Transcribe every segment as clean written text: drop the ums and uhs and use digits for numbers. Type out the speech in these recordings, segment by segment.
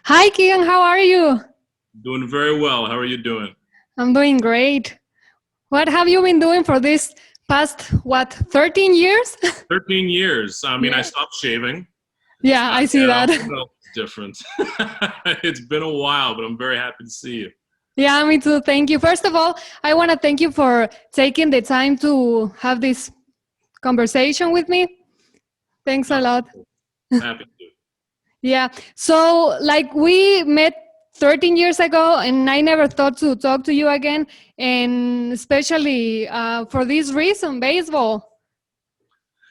Hi, Keegan. How are you? Doing very well. How are you doing? I'm doing great. What have you been doing for this past, 13 years? 13 years. I mean, I Yeah. stopped shaving. Yeah, I see Yeah, that. what else is different? It's been a while, but I'm very happy to see you. Yeah, me too. Thank you. First of all, I want to thank you for taking the time to have this conversation with me. Thanks a No, lot. happy to. Yeah. So, like, we met 13 years ago, and I never thought to talk to you again. And especially for this reason, baseball.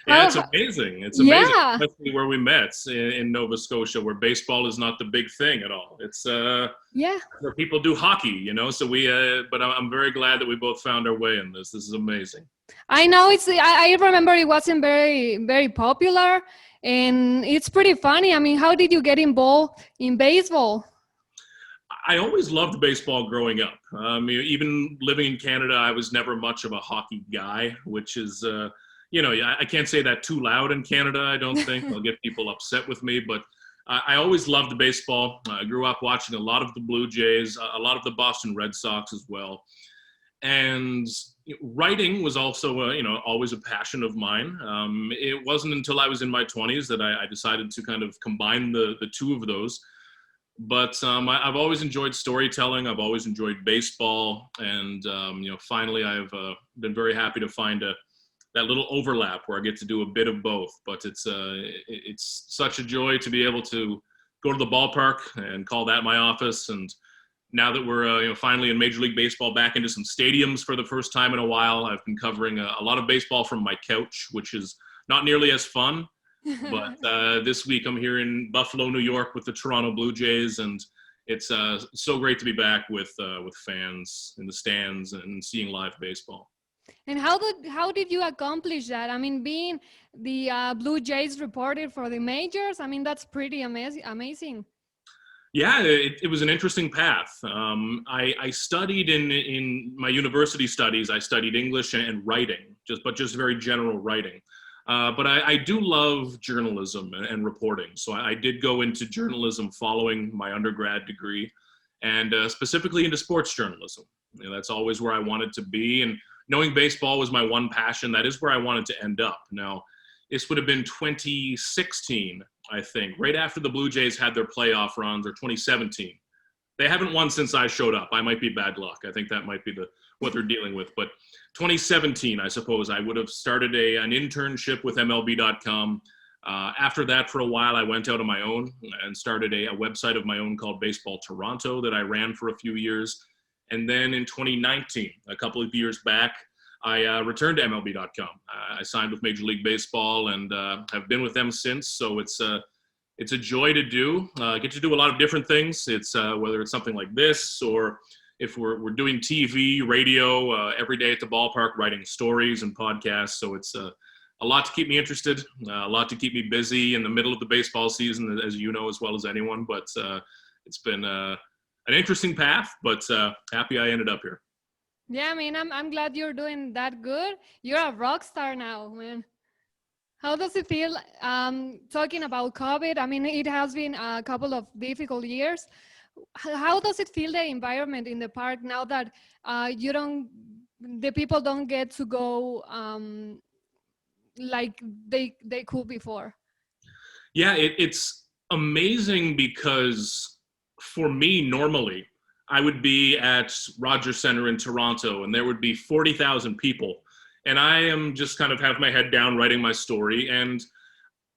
Yeah, How, it's amazing. It's amazing, yeah. especially where we met in Nova Scotia, where baseball is not the big thing at all. It's Yeah. where people do hockey, So we, but I'm very glad that we both found our way in this. This is amazing. I know I remember it wasn't very popular, and it's pretty funny. I mean, how did you get involved in baseball? I always loved baseball growing up. Even living in Canada, I was never much of a hockey guy, which is, I can't say that too loud in Canada, I don't think. I'll get people upset with me, but I always loved baseball. I grew up watching a lot of the Blue Jays, a lot of the Boston Red Sox as well. And writing was also, always a passion of mine. It wasn't until I was in my 20s that I decided to kind of combine the two of those, but I've always enjoyed storytelling. I've always enjoyed baseball, and finally, I've been very happy to find that little overlap where I get to do a bit of both. But it's such a joy to be able to go to the ballpark and call that my office. And now that we're finally in Major League Baseball, back into some stadiums for the first time in a while, I've been covering a lot of baseball from my couch, which is not nearly as fun. But this week I'm here in Buffalo, New York, with the Toronto Blue Jays, and it's so great to be back with fans in the stands and seeing live baseball. And how did you accomplish that? I mean, being the Blue Jays reporter for the majors, I mean, that's pretty amazing. Yeah, it was an interesting path. I studied in my university studies. I studied English and writing, just very general writing. But I do love journalism and reporting. So I did go into journalism following my undergrad degree, and specifically into sports journalism. That's always where I wanted to be. And knowing baseball was my one passion, that is where I wanted to end up. Now, this would have been 2016, I think, right after the Blue Jays had their playoff runs, or 2017. They haven't won since I showed up. I might be bad luck. I think that might be what they're dealing with. But 2017, I suppose, I would have started an internship with MLB.com. After that, for a while, I went out on my own and started a website of my own called Baseball Toronto that I ran for a few years. And then in 2019, a couple of years back, I returned to MLB.com. I signed with Major League Baseball and have been with them since. So it's a joy to do. I get to do a lot of different things. It's whether it's something like this, or if we're doing TV, radio, every day at the ballpark, writing stories and podcasts. So it's a lot to keep me interested, a lot to keep me busy in the middle of the baseball season, as you know as well as anyone. But it's been an interesting path, but happy I ended up here. Yeah, I mean, I'm glad you're doing that good. You're a rock star now, man. How does it feel talking about COVID? I mean, it has been a couple of difficult years. How does it feel the environment in the park now that you don't, the people don't get to go like they could before? Yeah, it's amazing because for me, normally, I would be at Rogers Center in Toronto and there would be 40,000 people. And I am just kind of have my head down writing my story. And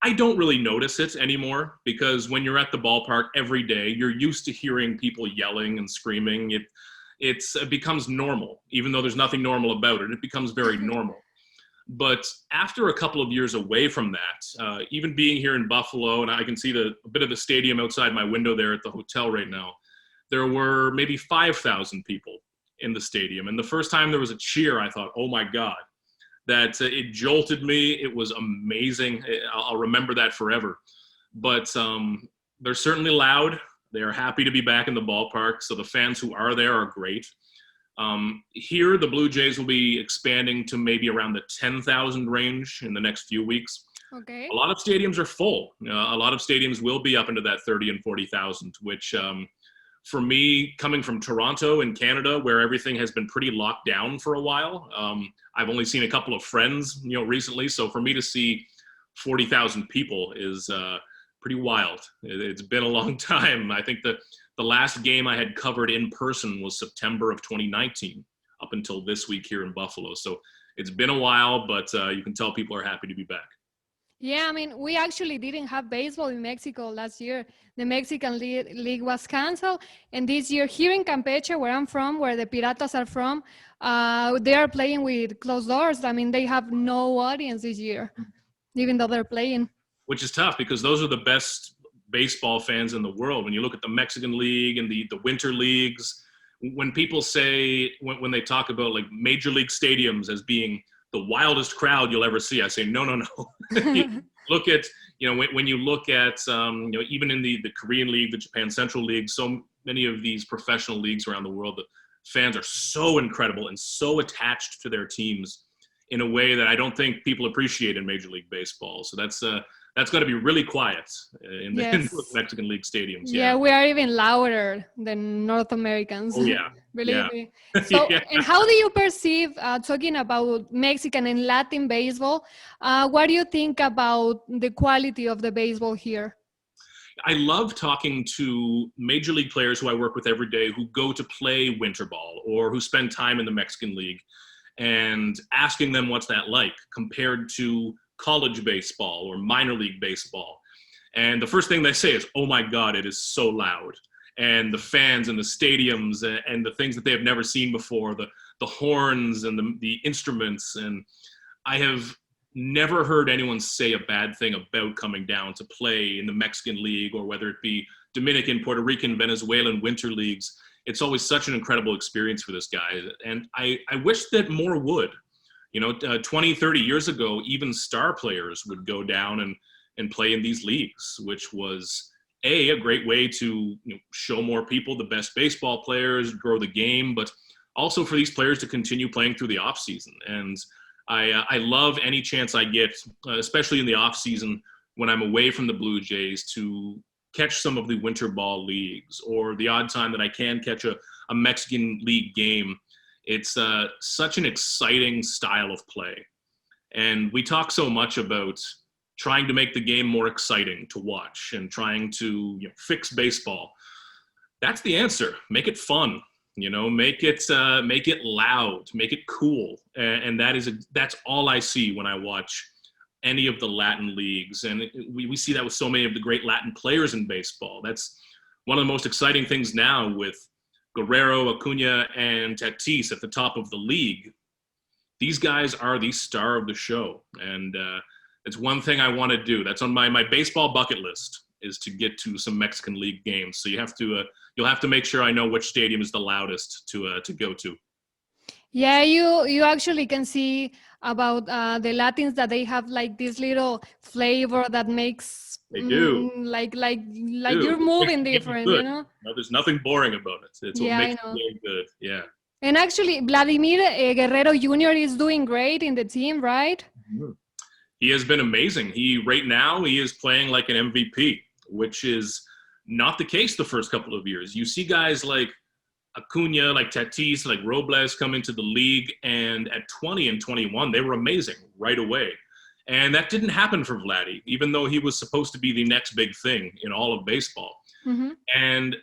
I don't really notice it anymore because when you're at the ballpark every day, you're used to hearing people yelling and screaming. It becomes normal, even though there's nothing normal about it. It becomes very normal. But after a couple of years away from that, even being here in Buffalo, and I can see a bit of the stadium outside my window there at the hotel right now, there were maybe 5,000 people in the stadium. And the first time there was a cheer, I thought, oh my God, that it jolted me. It was amazing. I'll remember that forever. But they're certainly loud. They are happy to be back in the ballpark. So the fans who are there are great. Here, the Blue Jays will be expanding to maybe around the 10,000 range in the next few weeks. Okay. A lot of stadiums are full. A lot of stadiums will be up into that 30 and 40,000, which for me, coming from Toronto in Canada, where everything has been pretty locked down for a while, I've only seen a couple of friends, recently. So for me to see 40,000 people is pretty wild. It's been a long time. I think the last game I had covered in person was September of 2019, up until this week here in Buffalo. So it's been a while, but you can tell people are happy to be back. Yeah, I mean, we actually didn't have baseball in Mexico last year. The Mexican League was canceled. And this year, here in Campeche, where I'm from, where the Piratas are from, they are playing with closed doors. I mean, they have no audience this year, even though they're playing. Which is tough because those are the best baseball fans in the world. When you look at the Mexican League and the winter leagues, when people say, when they talk about like major league stadiums as being the wildest crowd you'll ever see, I say, no. Look at, when you look at, even in the Korean League, the Japan Central League, so many of these professional leagues around the world, the fans are so incredible and so attached to their teams in a way that I don't think people appreciate in Major League Baseball. So that's got to be really quiet in the Mexican League stadiums. Yeah, we are even louder than North Americans. Oh, yeah. Believe me. So, and how do you perceive, talking about Mexican and Latin baseball, what do you think about the quality of the baseball here? I love talking to major league players who I work with every day who go to play winter ball or who spend time in the Mexican League and asking them what's that like compared to college baseball or minor league baseball. And the first thing they say is, oh my God, it is so loud. And the fans and the stadiums and the things that they have never seen before, the horns and the instruments. And I have never heard anyone say a bad thing about coming down to play in the Mexican League, or whether it be Dominican, Puerto Rican, Venezuelan winter leagues. It's always such an incredible experience for this guy. And I wish that more would. 20, 30 years ago, even star players would go down and play in these leagues, which was a great way to show more people the best baseball players, grow the game, but also for these players to continue playing through the off season. And I love any chance I get, especially in the off season when I'm away from the Blue Jays, to catch some of the winter ball leagues, or the odd time that I can catch a Mexican League game. It's such an exciting style of play. And we talk so much about trying to make the game more exciting to watch and trying to fix baseball. That's the answer. Make it fun. Make it loud, make it cool. And that's all I see when I watch any of the Latin leagues. And we see that with so many of the great Latin players in baseball. That's one of the most exciting things now with Guerrero, Acuna, and Tatis at the top of the league. These guys are the star of the show. And it's one thing I want to do. That's on my baseball bucket list, is to get to some Mexican League games. So you'll have to make sure I know which stadium is the loudest to go to. Yeah, you actually can see about the Latins that they have like this little flavor that makes they do like you're moving different, No, there's nothing boring about it. It's what makes it really good. Yeah. And actually, Vladimir Guerrero Jr. is doing great in the team, right? Mm-hmm. He has been amazing. Right now he is playing like an MVP, which is not the case the first couple of years. You see guys like Acuna, like Tatis, like Robles come into the league, and at 20 and 21, they were amazing right away. And that didn't happen for Vladdy, even though he was supposed to be the next big thing in all of baseball. Mm-hmm. And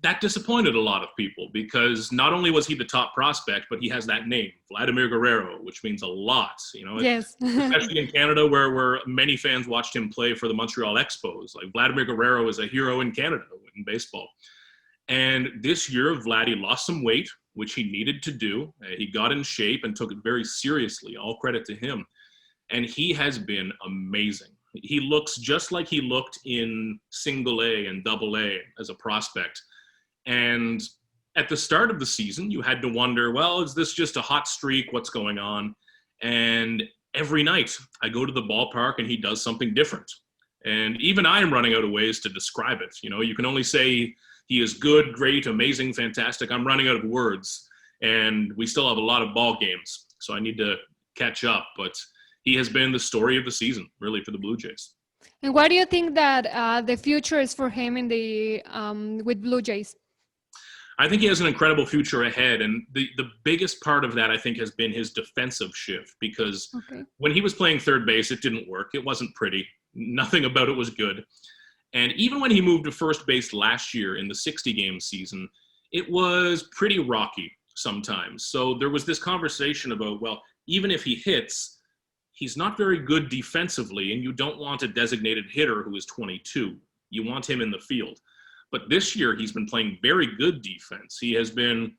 that disappointed a lot of people, because not only was he the top prospect, but he has that name, Vladimir Guerrero, which means a lot, Yes. Especially in Canada, where many fans watched him play for the Montreal Expos. Like, Vladimir Guerrero is a hero in Canada in baseball. And this year, Vladdy lost some weight, which he needed to do. He got in shape and took it very seriously. All credit to him. And he has been amazing. He looks just like he looked in single A and double A as a prospect. And at the start of the season, you had to wonder, well, is this just a hot streak? What's going on? And every night I go to the ballpark and he does something different. And even I am running out of ways to describe it. You can only say he is good, great, amazing, fantastic. I'm running out of words, and we still have a lot of ball games, so I need to catch up. But he has been the story of the season, really, for the Blue Jays. And what do you think that the future is for him in the with Blue Jays? I think he has an incredible future ahead. And the biggest part of that, I think, has been his defensive shift. Because when he was playing third base, it didn't work. It wasn't pretty. Nothing about it was good. And even when he moved to first base last year in the 60-game season, it was pretty rocky sometimes. So there was this conversation about, well, even if he hits, he's not very good defensively, and you don't want a designated hitter who is 22. You want him in the field. But this year, he's been playing very good defense. He has been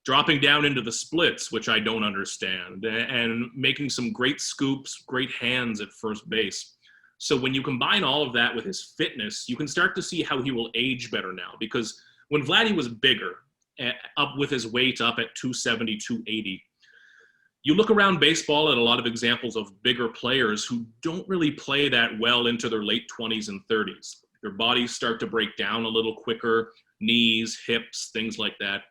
dropping down into the splits, which I don't understand, and making some great scoops, great hands at first base. So when you combine all of that with his fitness, you can start to see how he will age better now. Because when Vladdy was bigger, up with his weight up at 270, 280, you look around baseball at a lot of examples of bigger players who don't really play that well into their late 20s and 30s. Their bodies start to break down a little quicker, knees, hips, things like that.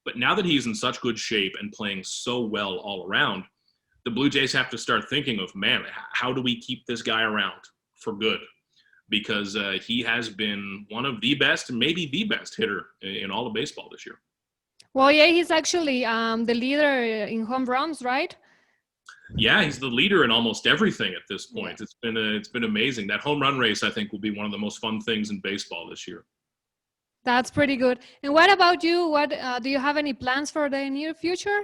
But now that he's in such good shape and playing so well all around, the Blue Jays have to start thinking of, man, how do we keep this guy around for good? Because he has been one of the best, maybe the best hitter in all of baseball this year. Well, yeah, he's actually the leader in home runs, right? Yeah, he's the leader in almost everything at this point. Yeah. It's been amazing. That home run race, I think, will be one of the most fun things in baseball this year. That's pretty good. And what about you? What do you have any plans for the near future?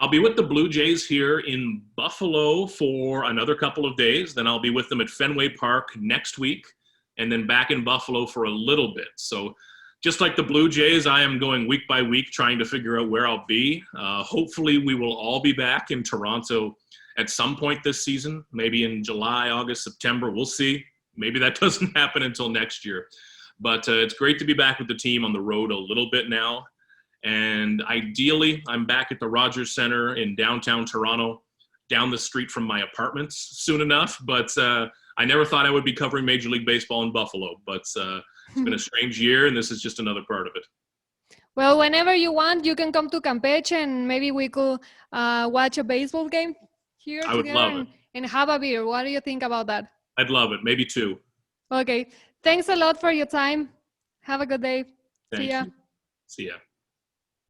I'll be with the Blue Jays here in Buffalo for another couple of days. Then I'll be with them at Fenway Park next week, and then back in Buffalo for a little bit. So just like the Blue Jays, I am going week by week trying to figure out where I'll be. Hopefully we will all be back in Toronto at some point this season, maybe in July, August, September. We'll see. Maybe that doesn't happen until next year. But it's great to be back with the team on the road a little bit now. And ideally, I'm back at the Rogers Center in downtown Toronto, down the street from my apartment soon enough. But I never thought I would be covering Major League Baseball in Buffalo. But it's been a strange year, and this is just another part of it. Well, whenever you want, you can come to Campeche, and maybe we could watch a baseball game here I would love it. And have a beer. What do you think about that? I'd love it. Maybe two. Okay. Thanks a lot for your time. Have a good day. Thank you. See ya.